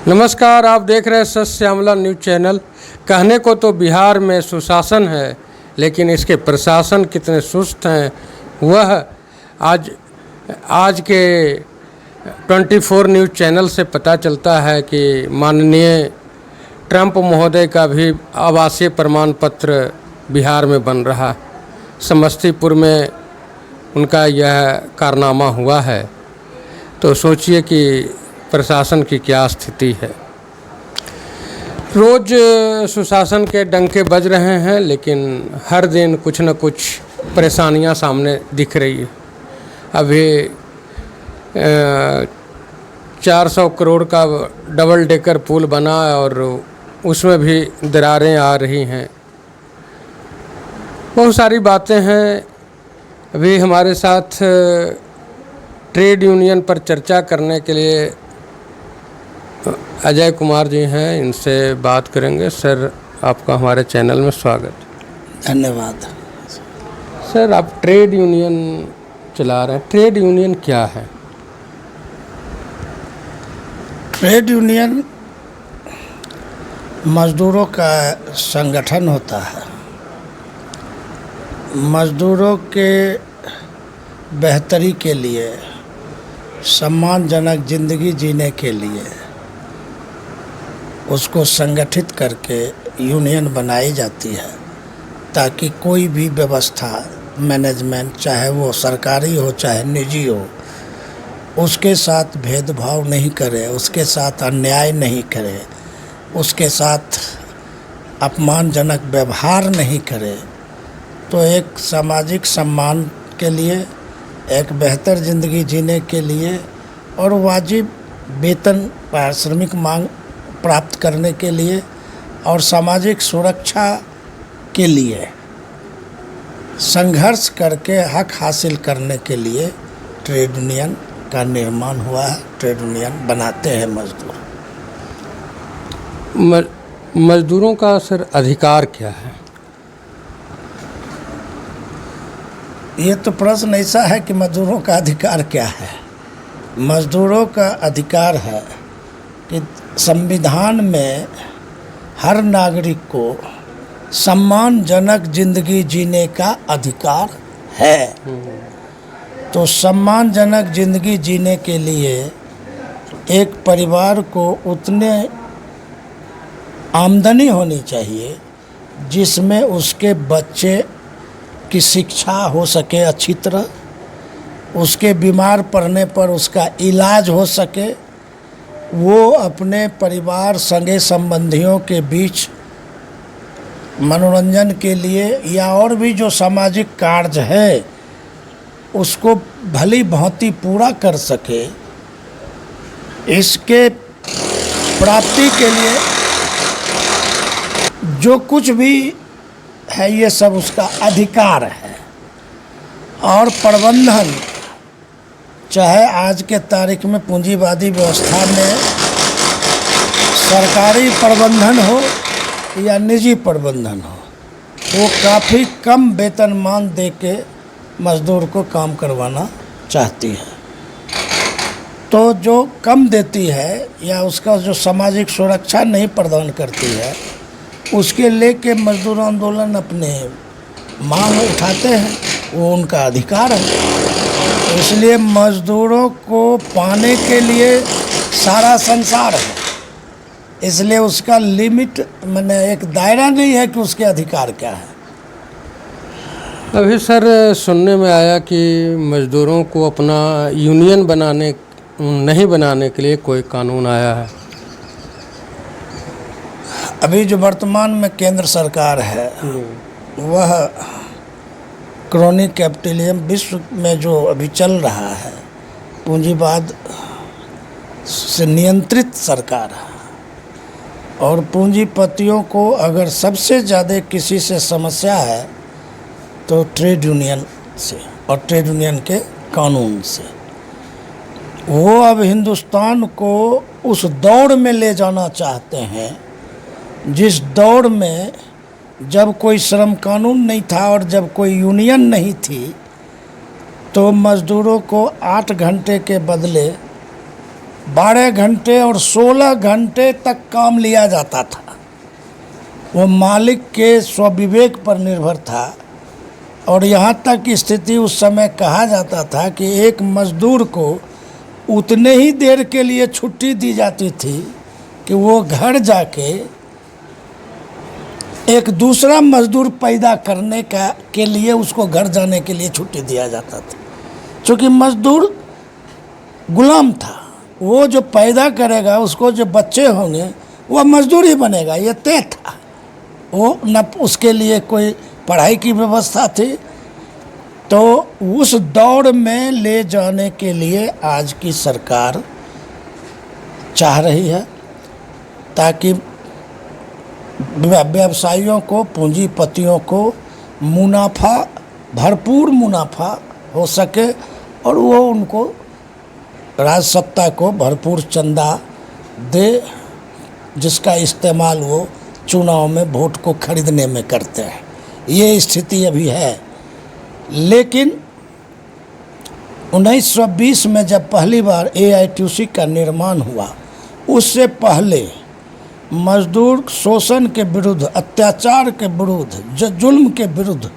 नमस्कार, आप देख रहे हैं सच श्यामला न्यूज़ चैनल। कहने को तो बिहार में सुशासन है, लेकिन इसके प्रशासन कितने सुस्त हैं वह आज के 24 न्यूज़ चैनल से पता चलता है कि माननीय ट्रंप महोदय का भी आवासीय प्रमाण पत्र बिहार में बन रहा। समस्तीपुर में उनका यह कारनामा हुआ है, तो सोचिए कि प्रशासन की क्या स्थिति है। रोज़ सुशासन के डंके बज रहे हैं, लेकिन हर दिन कुछ न कुछ परेशानियां सामने दिख रही है। अभी 400 करोड़ का डबल डेकर पुल बना और उसमें भी दरारें आ रही हैं। बहुत सारी बातें हैं। अभी हमारे साथ ट्रेड यूनियन पर चर्चा करने के लिए अजय कुमार जी हैं, इनसे बात करेंगे। सर, आपका हमारे चैनल में स्वागत। धन्यवाद। सर, आप ट्रेड यूनियन चला रहे हैं, ट्रेड यूनियन क्या है? ट्रेड यूनियन मजदूरों का संगठन होता है। मजदूरों के बेहतरी के लिए, सम्मानजनक ज़िंदगी जीने के लिए उसको संगठित करके यूनियन बनाई जाती है, ताकि कोई भी व्यवस्था, मैनेजमेंट, चाहे वो सरकारी हो चाहे निजी हो, उसके साथ भेदभाव नहीं करे, उसके साथ अन्याय नहीं करे, उसके साथ अपमानजनक व्यवहार नहीं करे। तो एक सामाजिक सम्मान के लिए, एक बेहतर ज़िंदगी जीने के लिए और वाजिब वेतन, पारिश्रमिक मांग प्राप्त करने के लिए और सामाजिक सुरक्षा के लिए संघर्ष करके हक हासिल करने के लिए ट्रेड यूनियन का निर्माण हुआ है। ट्रेड यूनियन बनाते हैं मजदूर। मजदूरों का सर अधिकार क्या है? ये तो प्रश्न ऐसा है कि मजदूरों का अधिकार क्या है। मजदूरों का अधिकार है कि संविधान में हर नागरिक को सम्मानजनक ज़िंदगी जीने का अधिकार है। तो सम्मानजनक ज़िंदगी जीने के लिए एक परिवार को उतने आमदनी होनी चाहिए जिसमें उसके बच्चे की शिक्षा हो सके अच्छी तरह, उसके बीमार पड़ने पर उसका इलाज हो सके, वो अपने परिवार, संगे संबंधियों के बीच मनोरंजन के लिए या और भी जो सामाजिक कार्य है उसको भली भांति पूरा कर सके। इसके प्राप्ति के लिए जो कुछ भी है ये सब उसका अधिकार है। और प्रबंधन, चाहे आज के तारीख में पूंजीवादी व्यवस्था में सरकारी प्रबंधन हो या निजी प्रबंधन हो, वो काफ़ी कम वेतनमान दे के मज़दूर को काम करवाना चाहती है। तो जो कम देती है या उसका जो सामाजिक सुरक्षा नहीं प्रदान करती है, उसके लेके मजदूर आंदोलन अपने मांग उठाते हैं। वो उनका अधिकार है। इसलिए मजदूरों को पाने के लिए सारा संसार है, इसलिए उसका लिमिट, मैंने एक दायरा नहीं है कि उसके अधिकार क्या है। अभी सर सुनने में आया कि मजदूरों को अपना यूनियन नहीं बनाने के लिए कोई कानून आया है। अभी जो वर्तमान में केंद्र सरकार है वह क्रोनी कैपिटलिज्म, विश्व में जो अभी चल रहा है, पूंजीवाद से नियंत्रित सरकार है। और पूंजीपतियों को अगर सबसे ज़्यादा किसी से समस्या है तो ट्रेड यूनियन से और ट्रेड यूनियन के कानून से। वो अब हिंदुस्तान को उस दौड़ में ले जाना चाहते हैं जिस दौड़ में जब कोई श्रम कानून नहीं था और जब कोई यूनियन नहीं थी, तो मज़दूरों को 8 घंटे के बदले 12 घंटे और 16 घंटे तक काम लिया जाता था। वो मालिक के स्वविवेक पर निर्भर था। और यहाँ तक की स्थिति उस समय कहा जाता था कि एक मज़दूर को उतने ही देर के लिए छुट्टी दी जाती थी कि वो घर जाके एक दूसरा मज़दूर पैदा करने के लिए उसको घर जाने के लिए छुट्टी दिया जाता था। क्योंकि मज़दूर गुलाम था, वो जो पैदा करेगा उसको जो बच्चे होंगे वह मज़दूर ही बनेगा, ये तय था। वो न उसके लिए कोई पढ़ाई की व्यवस्था थी। तो उस दौड़ में ले जाने के लिए आज की सरकार चाह रही है ताकि व्यवसायियों को, पूंजीपतियों को मुनाफा, भरपूर मुनाफा हो सके और वो उनको राजसत्ता को भरपूर चंदा दे, जिसका इस्तेमाल वो चुनाव में वोट को खरीदने में करते हैं। ये स्थिति अभी है। लेकिन 1920 में जब पहली बार AITC का निर्माण हुआ, उससे पहले मजदूर शोषण के विरुद्ध, अत्याचार के विरुद्ध, जुल्म के विरुद्ध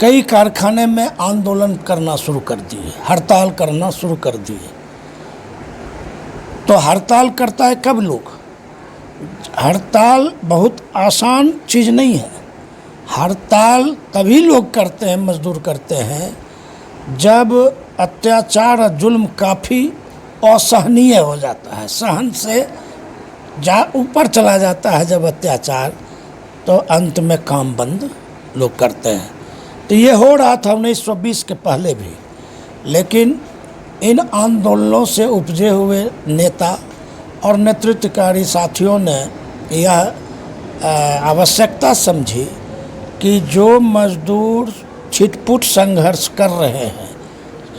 कई कारखाने में आंदोलन करना शुरू कर दिए, हड़ताल करना शुरू कर दिए। तो हड़ताल करता है कब लोग? हड़ताल बहुत आसान चीज़ नहीं है। हड़ताल तभी लोग करते हैं, मजदूर करते हैं, जब अत्याचार और जुल्म काफ़ी असहनीय हो जाता है, सहन से ऊपर चला जाता है जब अत्याचार, तो अंत में काम बंद लोग करते हैं। तो ये हो रहा था 1920 के पहले भी। लेकिन इन आंदोलनों से उपजे हुए नेता और नेतृत्वकारी साथियों ने यह आवश्यकता समझी कि जो मजदूर छिटपुट संघर्ष कर रहे हैं,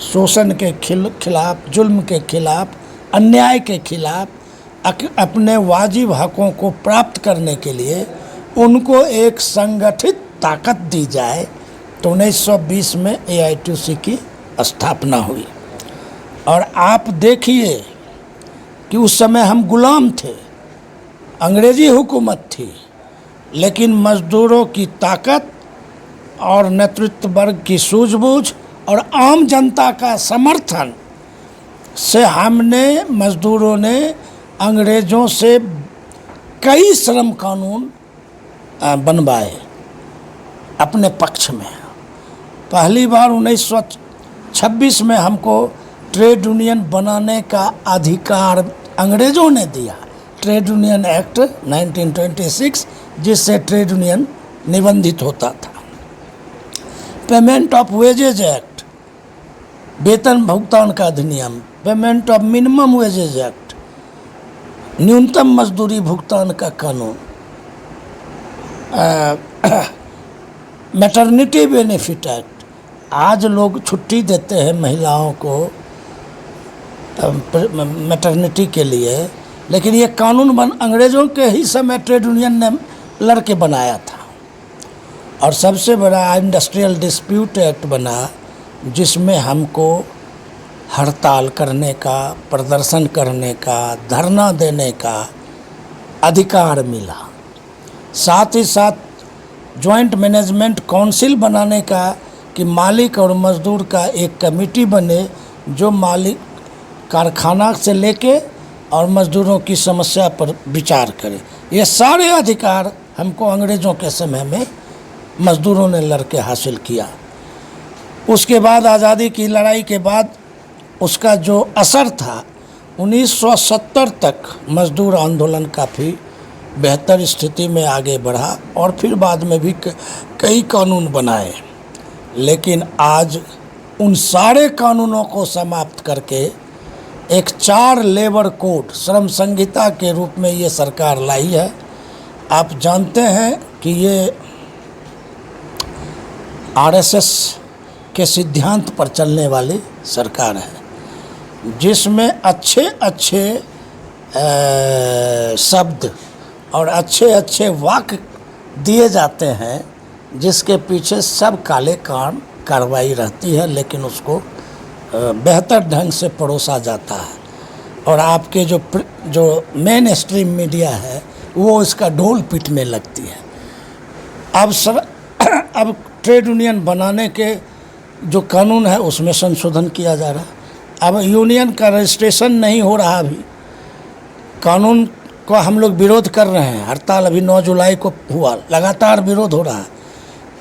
शोषण के खिलाफ, जुल्म के खिलाफ, अन्याय के खिलाफ, अपने वाजिब हकों को प्राप्त करने के लिए उनको एक संगठित ताकत दी जाए। तो 1920 में AITC की स्थापना हुई। और आप देखिए कि उस समय हम गुलाम थे, अंग्रेजी हुकूमत थी, लेकिन मज़दूरों की ताकत और नेतृत्व वर्ग की सूझबूझ और आम जनता का समर्थन से हमने, मज़दूरों ने अंग्रेज़ों से कई श्रम कानून बनवाए अपने पक्ष में। पहली बार 1926 में हमको ट्रेड यूनियन बनाने का अधिकार अंग्रेज़ों ने दिया, ट्रेड यूनियन एक्ट 1926, जिससे ट्रेड यूनियन निबंधित होता था। पेमेंट ऑफ वेजेज एक्ट, वेतन भुगतान का अधिनियम, payment of minimum wages act, न्यूनतम मजदूरी भुगतान का कानून, मैटरनिटी बेनिफिट एक्ट। आज लोग छुट्टी देते हैं महिलाओं को मैटरनिटी के लिए, लेकिन ये कानून अंग्रेज़ों के ही समय ट्रेड यूनियन ने लड़के बनाया था। और सबसे बड़ा इंडस्ट्रियल डिस्प्यूट एक्ट बना, जिसमें हमको हड़ताल करने का, प्रदर्शन करने का, धरना देने का अधिकार मिला। साथ ही साथ जॉइंट मैनेजमेंट काउंसिल बनाने का, कि मालिक और मज़दूर का एक कमेटी बने जो मालिक कारखाना से लेके और मज़दूरों की समस्या पर विचार करे। ये सारे अधिकार हमको अंग्रेज़ों के समय में मज़दूरों ने लड़के हासिल किया। उसके बाद आज़ादी की लड़ाई के बाद उसका जो असर था, 1970 तक मज़दूर आंदोलन काफ़ी बेहतर स्थिति में आगे बढ़ा और फिर बाद में भी कई कानून बनाए। लेकिन आज उन सारे कानूनों को समाप्त करके एक 4 लेबर कोड, श्रम संहिता के रूप में ये सरकार लाई है। आप जानते हैं कि ये RSS के सिद्धांत पर चलने वाली सरकार है, जिसमें अच्छे अच्छे शब्द और अच्छे अच्छे वाक्य दिए जाते हैं, जिसके पीछे सब काले कान कार्रवाई रहती है, लेकिन उसको बेहतर ढंग से परोसा जाता है। और आपके जो मेन स्ट्रीम मीडिया है वो इसका ढोल पीटने लगती है। अब ट्रेड यूनियन बनाने के जो कानून है उसमें संशोधन किया जा रहा है। अब यूनियन का रजिस्ट्रेशन नहीं हो रहा, अभी कानून को हम लोग विरोध कर रहे हैं। हड़ताल अभी 9 जुलाई को हुआ, लगातार विरोध हो रहा है।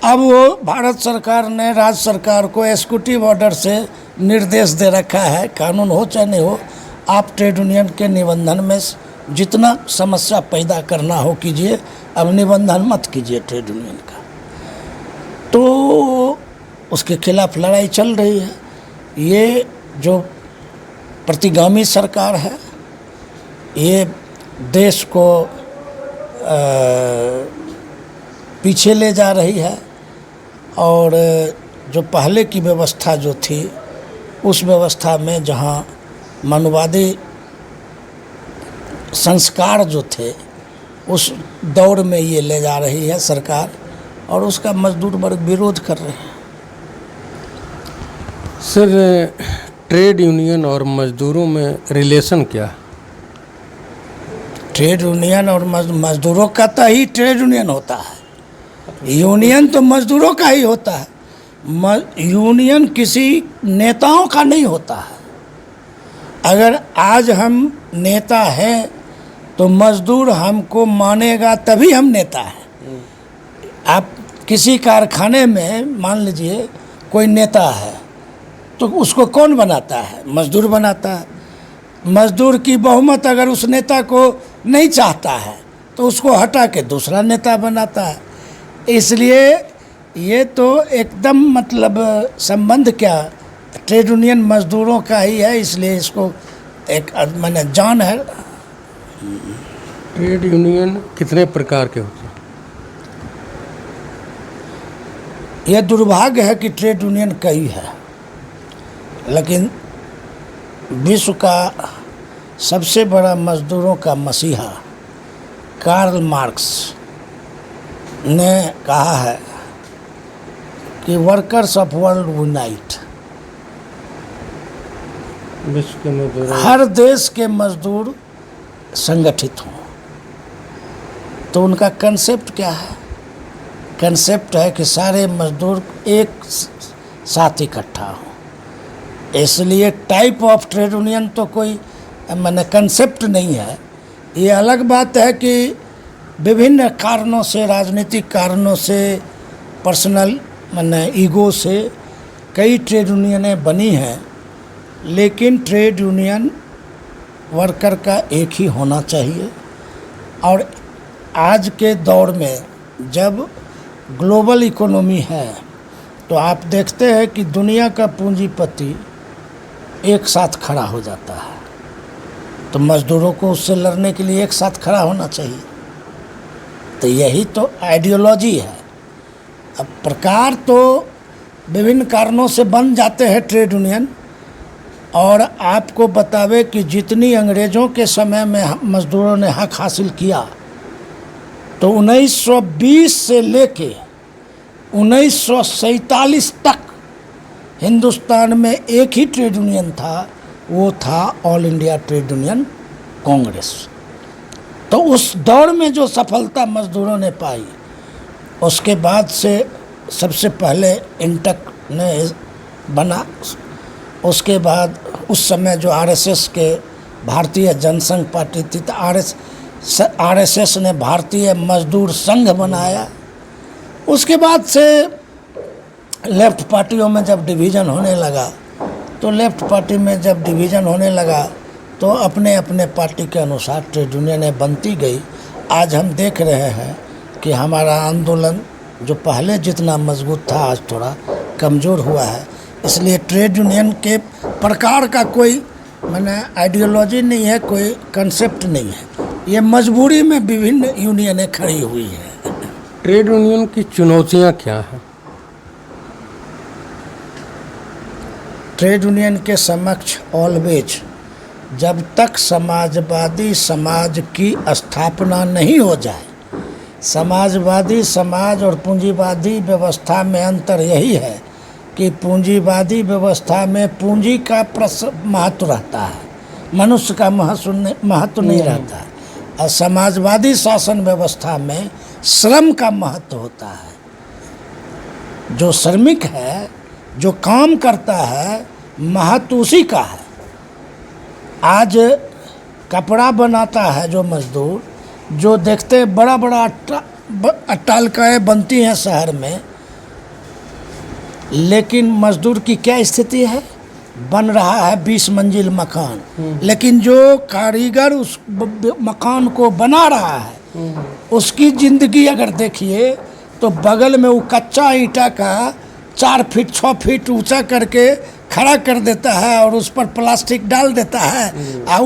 अब वो भारत सरकार ने राज्य सरकार को एग्जीक्यूटिव ऑर्डर से निर्देश दे रखा है, कानून हो चाहे नहीं हो, आप ट्रेड यूनियन के निबंधन में जितना समस्या पैदा करना हो कीजिए, अब निबंधन मत कीजिए ट्रेड यूनियन का। तो उसके खिलाफ लड़ाई चल रही है। ये जो प्रतिगामी सरकार है ये देश को पीछे ले जा रही है, और जो पहले की व्यवस्था जो थी उस व्यवस्था में जहाँ मानववादी संस्कार जो थे उस दौर में ये ले जा रही है सरकार, और उसका मजदूर वर्ग विरोध कर रहे हैं। सर, ट्रेड यूनियन और मजदूरों में रिलेशन क्या है? ट्रेड यूनियन और मजदूरों का तो ही ट्रेड यूनियन होता है। यूनियन तो मजदूरों का ही होता है, यूनियन किसी नेताओं का नहीं होता है। अगर आज हम नेता हैं तो मजदूर हमको मानेगा तभी हम नेता हैं। आप किसी कारखाने में मान लीजिए कोई नेता है तो उसको कौन बनाता है? मजदूर बनाता है। मजदूर की बहुमत अगर उस नेता को नहीं चाहता है तो उसको हटा के दूसरा नेता बनाता है। इसलिए ये तो एकदम मतलब संबंध क्या, ट्रेड यूनियन मजदूरों का ही है, इसलिए इसको एक माने जान है। ट्रेड यूनियन कितने प्रकार के होते हैं? यह दुर्भाग्य है कि ट्रेड यूनियन कई है, लेकिन विश्व का सबसे बड़ा मजदूरों का मसीहा कार्ल मार्क्स ने कहा है कि वर्कर्स ऑफ वर्ल्ड यूनाइट, विश्व के मजदूर हर देश के मजदूर संगठित हों। तो उनका कंसेप्ट क्या है? कंसेप्ट है कि सारे मजदूर एक साथ इकट्ठा हों। इसलिए टाइप ऑफ ट्रेड यूनियन तो कोई माने कंसेप्ट नहीं है। ये अलग बात है कि विभिन्न कारणों से, राजनीतिक कारणों से, पर्सनल माने ईगो से कई ट्रेड यूनियनें बनी हैं, लेकिन ट्रेड यूनियन वर्कर का एक ही होना चाहिए। और आज के दौर में जब ग्लोबल इकोनॉमी है तो आप देखते हैं कि दुनिया का पूंजीपति एक साथ खड़ा हो जाता है, तो मजदूरों को उससे लड़ने के लिए एक साथ खड़ा होना चाहिए। तो यही तो आइडियोलॉजी है। अब प्रकार तो विभिन्न कारणों से बन जाते हैं ट्रेड यूनियन। और आपको बतावे कि जितनी अंग्रेज़ों के समय में मजदूरों ने हक हासिल किया, तो 1920 से लेके 1947 तक हिंदुस्तान में एक ही ट्रेड यूनियन था, वो था all India trade union Congress. तो उस दौर में जो सफलता मजदूरों ने पाई, उसके बाद से सबसे पहले इंटक ने बना। उसके बाद उस समय जो आरएसएस के भारतीय जनसंघ पार्टी थी, तो आरएसएस ने भारतीय मजदूर संघ बनाया। उसके बाद से लेफ्ट पार्टियों में जब डिवीज़न होने लगा, तो लेफ्ट पार्टी में जब डिवीज़न होने लगा तो अपने अपने पार्टी के अनुसार ट्रेड यूनियनें बनती गई। आज हम देख रहे हैं कि हमारा आंदोलन जो पहले जितना मजबूत था आज थोड़ा कमज़ोर हुआ है। इसलिए ट्रेड यूनियन के प्रकार का कोई माने आइडियोलॉजी नहीं है, कोई कंसेप्ट नहीं है। ये मजबूरी में विभिन्न यूनियनें खड़ी हुई हैं। ट्रेड यूनियन की चुनौतियां क्या हैं? ट्रेड यूनियन के समक्ष ऑलवेज जब तक समाजवादी समाज की स्थापना नहीं हो जाए, समाजवादी समाज और पूंजीवादी व्यवस्था में अंतर यही है कि पूंजीवादी व्यवस्था में पूंजी का महत्व रहता है मनुष्य का महत्व नहीं रहता। और समाजवादी शासन व्यवस्था में श्रम का महत्व होता है। जो श्रमिक है, जो काम करता है, महत्व उसी का है। आज कपड़ा बनाता है जो मजदूर, जो देखते बड़ा बड़ा अट्टालिकाएँ बनती हैं शहर में, लेकिन मजदूर की क्या स्थिति है? बन रहा है 20 मंजिल मकान, लेकिन जो कारीगर उस मकान को बना रहा है, उसकी ज़िंदगी अगर देखिए तो बगल में वो कच्चा ईंटा का 4 फीट 6 फीट ऊंचा करके खड़ा कर देता है और उस पर प्लास्टिक डाल देता है, और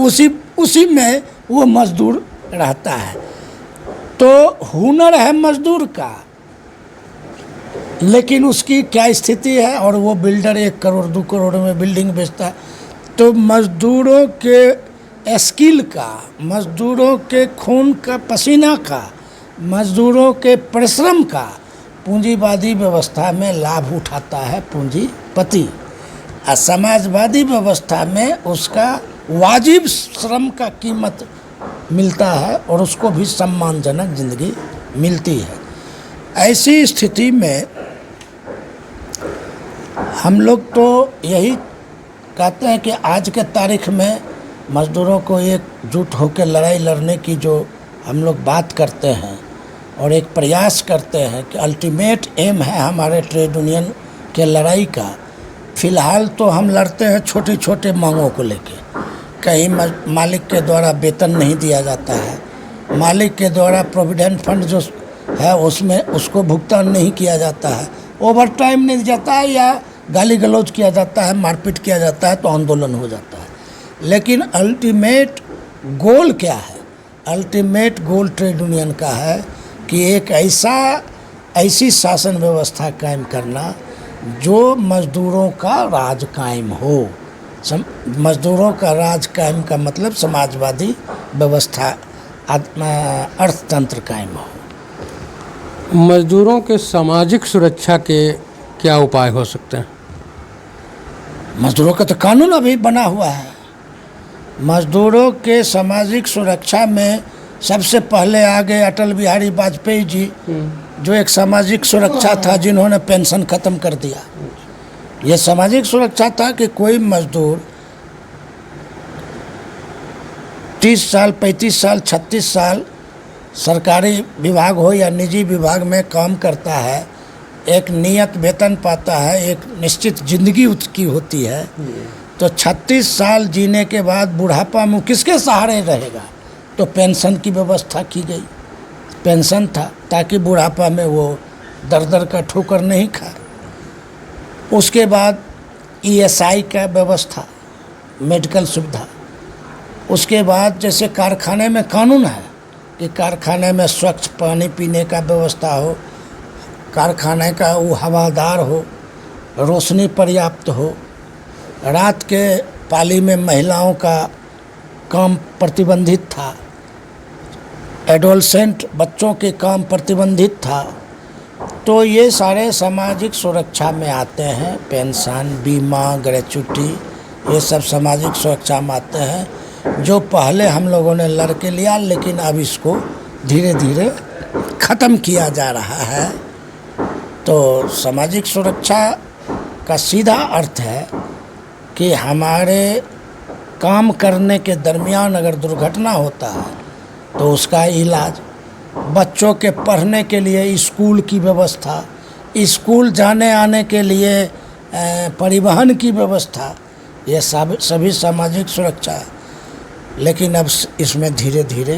उसी में वो मजदूर रहता है। तो हुनर है मजदूर का, लेकिन उसकी क्या स्थिति है? और वो बिल्डर 1 करोड़ 2 करोड़ में बिल्डिंग बेचता है। तो मजदूरों के स्किल का, मजदूरों के खून का, पसीना का, मजदूरों के परिश्रम का पूंजीवादी व्यवस्था में लाभ उठाता है पूंजीपति, और समाजवादी व्यवस्था में उसका वाजिब श्रम का कीमत मिलता है और उसको भी सम्मानजनक ज़िंदगी मिलती है। ऐसी स्थिति में हम लोग तो यही कहते हैं कि आज के तारीख में मज़दूरों को एकजुट होकर लड़ाई लड़ने की जो हम लोग बात करते हैं और एक प्रयास करते हैं कि अल्टीमेट एम है हमारे ट्रेड यूनियन के लड़ाई का। फ़िलहाल तो हम लड़ते हैं छोटे छोटे मांगों को लेके। कहीं मालिक के द्वारा वेतन नहीं दिया जाता है, मालिक के द्वारा प्रोविडेंट फंड जो है उसमें उसको भुगतान नहीं किया जाता है, ओवर टाइम नहीं जाता है, या गाली गलौज किया जाता है, मारपीट किया जाता है, तो आंदोलन हो जाता है। लेकिन अल्टीमेट गोल क्या है? अल्टीमेट गोल ट्रेड यूनियन का है कि एक ऐसी शासन व्यवस्था कायम करना जो मज़दूरों का राज कायम हो। मज़दूरों का राज कायम का मतलब समाजवादी व्यवस्था, अर्थतंत्र कायम हो। मजदूरों के सामाजिक सुरक्षा के क्या उपाय हो सकते हैं? मजदूरों का तो कानून अभी बना हुआ है। मजदूरों के सामाजिक सुरक्षा में सबसे पहले आ गए अटल बिहारी वाजपेयी जी, जो एक सामाजिक सुरक्षा था, जिन्होंने पेंशन ख़त्म कर दिया। ये सामाजिक सुरक्षा था कि कोई मजदूर 30 साल 35 साल 36 साल सरकारी विभाग हो या निजी विभाग में काम करता है, एक नियत वेतन पाता है, एक निश्चित ज़िंदगी उसकी होती है, तो 36 साल जीने के बाद बुढ़ापा में किसके सहारे रहेगा? तो पेंशन की व्यवस्था की गई। पेंशन था ताकि बुढ़ापा में वो दर का ठोकर नहीं खाए। उसके बाद ESI का व्यवस्था, मेडिकल सुविधा। उसके बाद जैसे कारखाने में कानून है कि कारखाने में स्वच्छ पानी पीने का व्यवस्था हो, कारखाने का वो हवादार हो, रोशनी पर्याप्त हो, रात के पाली में महिलाओं का काम प्रतिबंधित था, एडोलसेंट बच्चों के काम प्रतिबंधित था। तो ये सारे सामाजिक सुरक्षा में आते हैं। पेंशन, बीमा, ग्रेच्युटी, ये सब सामाजिक सुरक्षा में आते हैं, जो पहले हम लोगों ने लड़के लिया, लेकिन अब इसको धीरे धीरे ख़त्म किया जा रहा है। तो सामाजिक सुरक्षा का सीधा अर्थ है कि हमारे काम करने के दरमियान अगर दुर्घटना होता है तो उसका इलाज, बच्चों के पढ़ने के लिए स्कूल की व्यवस्था, स्कूल जाने आने के लिए परिवहन की व्यवस्था, ये सब सभी सामाजिक सुरक्षा है। लेकिन अब इसमें धीरे धीरे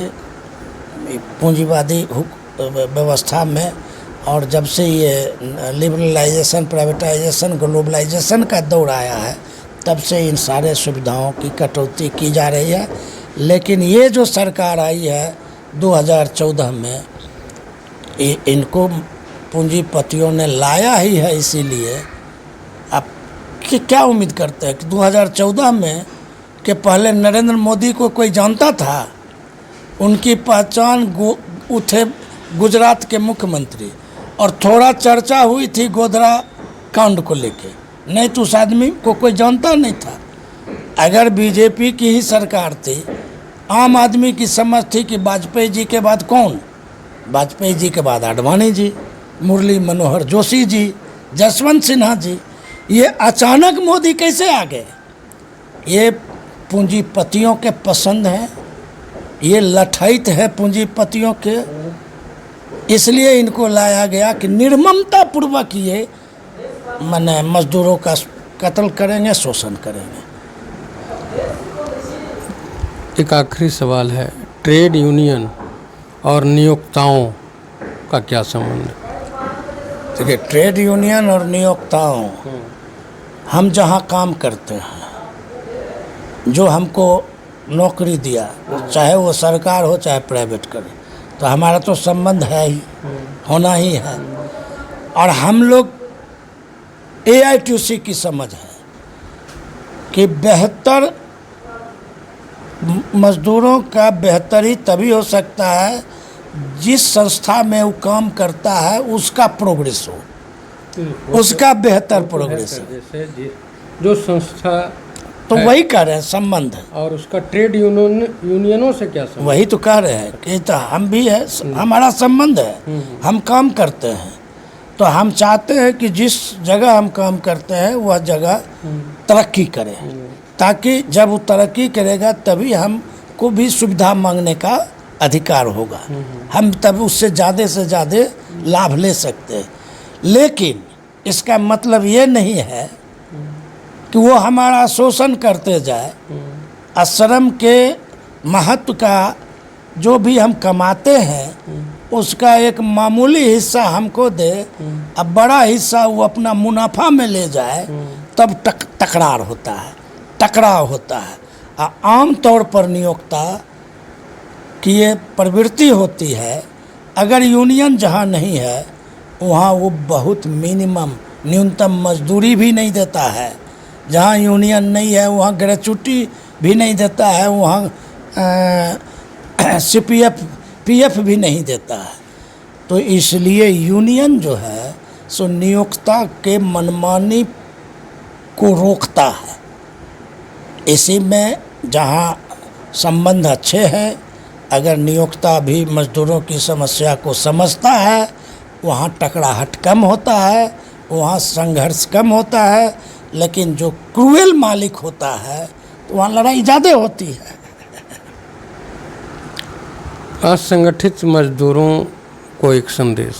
पूंजीवादी व्यवस्था में, और जब से ये लिबरलाइजेशन, प्राइवेटाइजेशन, ग्लोबलाइजेशन का दौर आया है, तब से इन सारे सुविधाओं की कटौती की जा रही है। लेकिन ये जो सरकार आई है 2014 में, इनको पूंजीपतियों ने लाया ही है, इसीलिए अब क्या उम्मीद करते हैं कि 2014 में के पहले नरेंद्र मोदी को कोई जानता था? उनकी पहचान थे गुजरात के मुख्यमंत्री, और थोड़ा चर्चा हुई थी गोधरा कांड को लेके, नहीं तो उस आदमी को कोई जानता नहीं था। अगर बीजेपी की ही सरकार थी, आम आदमी की समझ थी कि वाजपेयी जी के बाद कौन, वाजपेयी जी के बाद आडवाणी जी, मुरली मनोहर जोशी जी, जसवंत सिन्हा जी, ये अचानक मोदी कैसे आ गए? ये पूंजीपतियों के पसंद हैं, ये लठैत है पूंजीपतियों के, इसलिए इनको लाया गया कि निर्ममता पूर्वक ये माने मजदूरों का कत्ल करेंगे, शोषण करेंगे। एक आखिरी सवाल है, ट्रेड यूनियन और नियोक्ताओं का क्या संबंध है? देखिए, ट्रेड यूनियन और नियोक्ताओं, हम जहाँ काम करते हैं, जो हमको नौकरी दिया, चाहे वो सरकार हो चाहे प्राइवेट करे, तो हमारा तो संबंध है ही, होना ही है। और हम लोग AITUC की समझ है कि बेहतर मजदूरों का बेहतरी तभी हो सकता है जिस संस्था में वो काम करता है उसका प्रोग्रेस हो, उसका बेहतर प्रोग्रेस हो। जैसे जो संस्था तो वही कह रहे हैं संबंध है। और उसका ट्रेड यूनियनों से क्या संबंध? वही तो कह रहे हैं कि तो हम भी है, हमारा संबंध है, हम काम करते हैं, तो हम चाहते हैं कि जिस जगह हम काम करते हैं वह जगह तरक्की करे, ताकि जब वो तरक्की करेगा तभी हमको भी सुविधा मांगने का अधिकार होगा, हम तब उससे ज़्यादा से ज़्यादा लाभ ले सकते हैं। लेकिन इसका मतलब ये नहीं है कि वो हमारा शोषण करते जाए, श्रम के महत्व का जो भी हम कमाते हैं उसका एक मामूली हिस्सा हमको दे, अब बड़ा हिस्सा वो अपना मुनाफा में ले जाए, तब तकरार होता है, टकराव होता है। आम तौर पर नियोक्ता की ये प्रवृत्ति होती है, अगर यूनियन जहाँ नहीं है वहाँ वो बहुत मिनिमम न्यूनतम मजदूरी भी नहीं देता है, जहाँ यूनियन नहीं है वहाँ ग्रेचुटी भी नहीं देता है, वहाँ CPF PF भी नहीं देता है। तो इसलिए यूनियन जो है सो नियोक्ता के मनमानी को रोकता है। इसी में जहाँ संबंध अच्छे हैं, अगर नियोक्ता भी मजदूरों की समस्या को समझता है, वहाँ टकराहट कम होता है, वहाँ संघर्ष कम होता है। लेकिन जो क्रूएल मालिक होता है तो वहाँ लड़ाई ज़्यादा होती है। असंगठित मजदूरों को एक संदेश।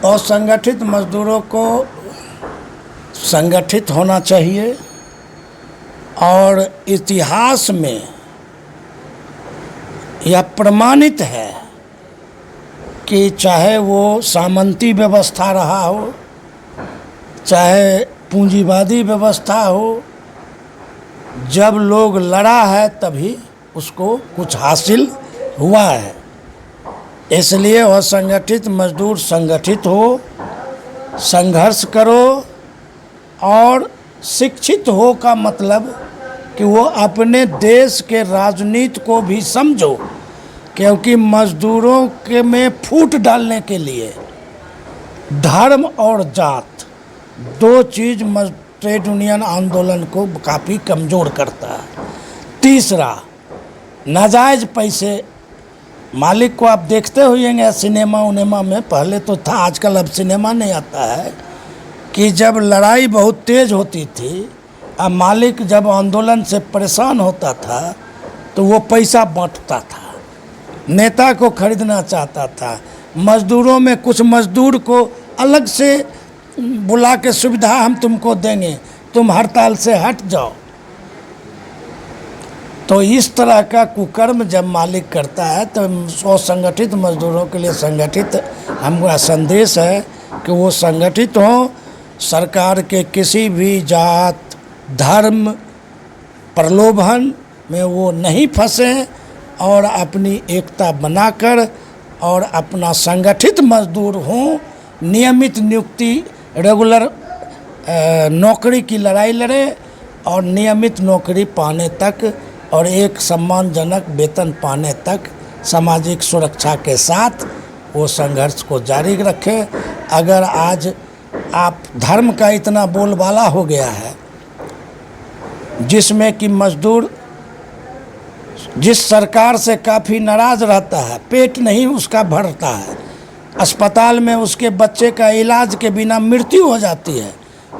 असंगठित मजदूरों को संगठित होना चाहिए, और इतिहास में यह प्रमाणित है कि चाहे वो सामंती व्यवस्था रहा हो, चाहे पूंजीवादी व्यवस्था हो, जब लोग लड़ा है तभी उसको कुछ हासिल हुआ है। इसलिए असंगठित मजदूर संगठित हो, संघर्ष करो, और शिक्षित हो का मतलब कि वो अपने देश के राजनीति को भी समझो, क्योंकि मजदूरों के में फूट डालने के लिए धर्म और जात दो चीज़ ट्रेड यूनियन आंदोलन को काफ़ी कमज़ोर करता है। तीसरा, नाजायज़ पैसे, मालिक को आप देखते होंगे सिनेमा उनेमा में, पहले तो था, आजकल अब सिनेमा नहीं आता है, कि जब लड़ाई बहुत तेज़ होती थी, अब मालिक जब आंदोलन से परेशान होता था तो वो पैसा बांटता था, नेता को खरीदना चाहता था, मजदूरों में कुछ मजदूर को अलग से बुला के सुविधा हम तुमको देंगे, तुम हड़ताल से हट जाओ। तो इस तरह का कुकर्म जब मालिक करता है तो असंगठित मजदूरों के लिए संगठित हमारा संदेश है कि वो संगठित हों, सरकार के किसी भी जात धर्म प्रलोभन में वो नहीं फंसे, और अपनी एकता बनाकर और अपना संगठित मजदूर हों, नियमित नियुक्ति रेगुलर नौकरी की लड़ाई लड़े, और नियमित नौकरी पाने तक और एक सम्मानजनक वेतन पाने तक सामाजिक सुरक्षा के साथ वो संघर्ष को जारी रखें। अगर आज आप धर्म का इतना बोलबाला हो गया है जिसमें कि मजदूर जिस सरकार से काफ़ी नाराज़ रहता है, पेट नहीं उसका भरता है, अस्पताल में उसके बच्चे का इलाज के बिना मृत्यु हो जाती है,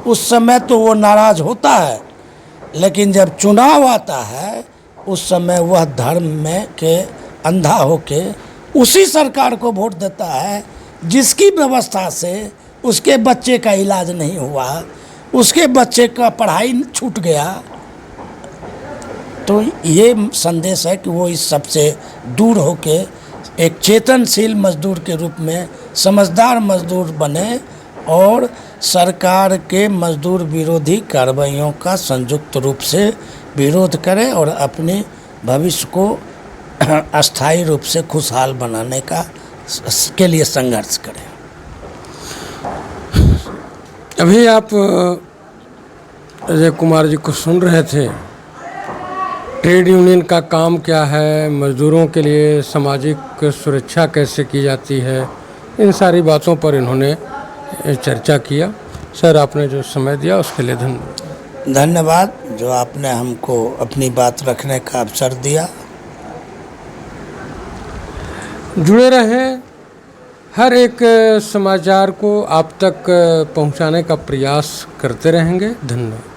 उस समय तो वो नाराज़ होता है। लेकिन जब चुनाव आता है उस समय वह धर्म में के अंधा होके उसी सरकार को वोट देता है जिसकी व्यवस्था से उसके बच्चे का इलाज नहीं हुआ, उसके बच्चे का पढ़ाई छूट गया। तो ये संदेश है कि वो इस सबसे दूर होके एक चेतनशील मजदूर के रूप में समझदार मजदूर बने और सरकार के मजदूर विरोधी कार्रवाइयों का संयुक्त रूप से विरोध करें और अपने भविष्य को अस्थायी रूप से खुशहाल बनाने के लिए संघर्ष करें। अभी आप अजय कुमार जी को सुन रहे थे। ट्रेड यूनियन का काम क्या है, मज़दूरों के लिए सामाजिक सुरक्षा कैसे की जाती है, इन सारी बातों पर इन्होंने चर्चा किया। सर, आपने जो समय दिया उसके लिए धन्यवाद। धन्यवाद जो आपने हमको अपनी बात रखने का अवसर दिया। जुड़े रहें, हर एक समाचार को आप तक पहुंचाने का प्रयास करते रहेंगे। धन्यवाद।